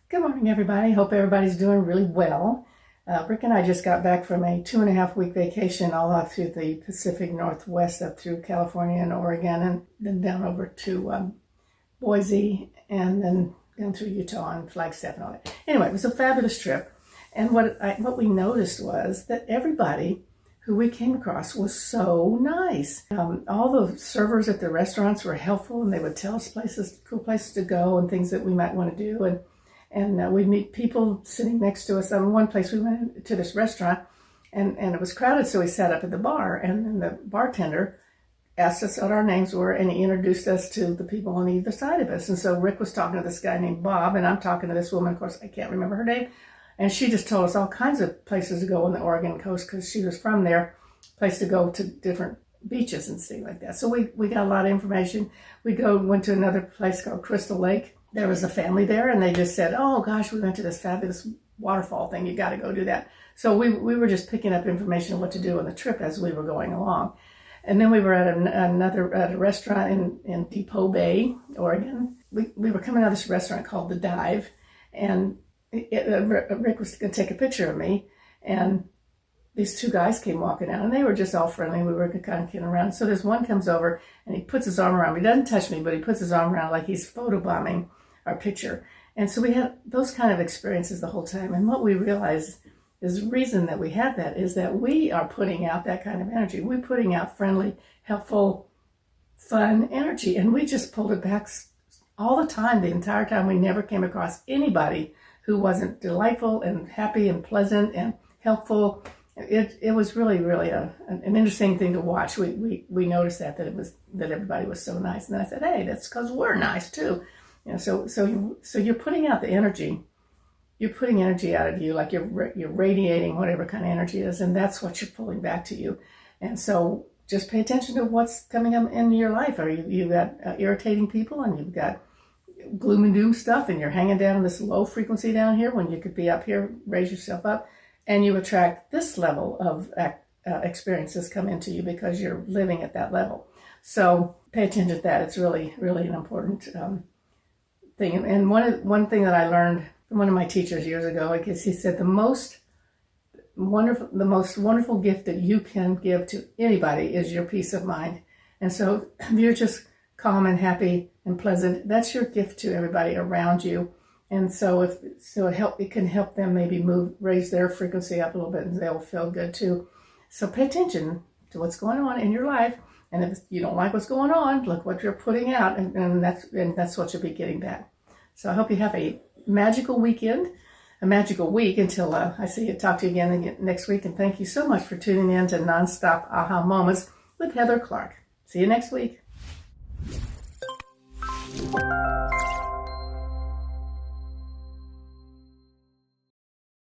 Good morning, everybody. Hope everybody's doing really well. Rick and I just got back from a 2.5-week vacation all up through the Pacific Northwest, up through California and Oregon, and then down over to Boise, and then down through Utah and Flagstaff and all that. Anyway, it was a fabulous trip. And what we noticed was that everybody who we came across was so nice. All the servers at the restaurants were helpful, and they would tell us cool places to go and things that we might want to do. And we'd meet people sitting next to us. One place we went to this restaurant, and it was crowded, so we sat up at the bar, and then the bartender asked us what our names were, and he introduced us to the people on either side of us. And so Rick was talking to this guy named Bob, and I'm talking to this woman, of course, I can't remember her name, and she just told us all kinds of places to go on the Oregon coast because she was from there, place to go to different beaches and things like that. So we got a lot of information. We went to another place called Crystal Lake. There was a family there, and they just said, oh gosh, we went to this fabulous waterfall thing. You got to go do that. So we were just picking up information on what to do on the trip as we were going along. And then we were at a restaurant in Depot Bay, Oregon. We were coming out of this restaurant called The Dive, and Rick was going to take a picture of me, and these two guys came walking out, and they were just all friendly. We were kind of kidding around. So this one comes over, and he puts his arm around me. He doesn't touch me, but he puts his arm around like he's photobombing our picture. And so we had those kind of experiences the whole time. And what we realized is the reason that we had that is that we are putting out that kind of energy. We're putting out friendly, helpful, fun energy. And we just pulled it back all the time, the entire time. We never came across anybody who wasn't delightful and happy and pleasant and helpful. It was really, really an interesting thing to watch. We noticed that everybody was so nice. And I said, hey, that's because we're nice too. You know, so you're putting out the energy. You're putting energy out of you, like you're radiating whatever kind of energy it is, and that's what you're pulling back to you. And so just pay attention to what's coming up in your life. Or you've got irritating people, and you've got gloom and doom stuff, and you're hanging down this low frequency down here when you could be up here. Raise yourself up, and you attract this level of experiences come into you because you're living at that level. So pay attention to that. It's really, really an important thing. And one thing that I learned from one of my teachers years ago, I guess he said the most wonderful gift that you can give to anybody is your peace of mind. And so if you're just calm and happy and pleasant, that's your gift to everybody around you. And so it can help them maybe raise their frequency up a little bit, and they'll feel good too. So pay attention to what's going on in your life. And if you don't like what's going on, look what you're putting out, and that's what you'll be getting back. So I hope you have a magical weekend, a magical week until I talk to you again next week. And thank you so much for tuning in to Nonstop Aha Moments with Heather Clark. See you next week.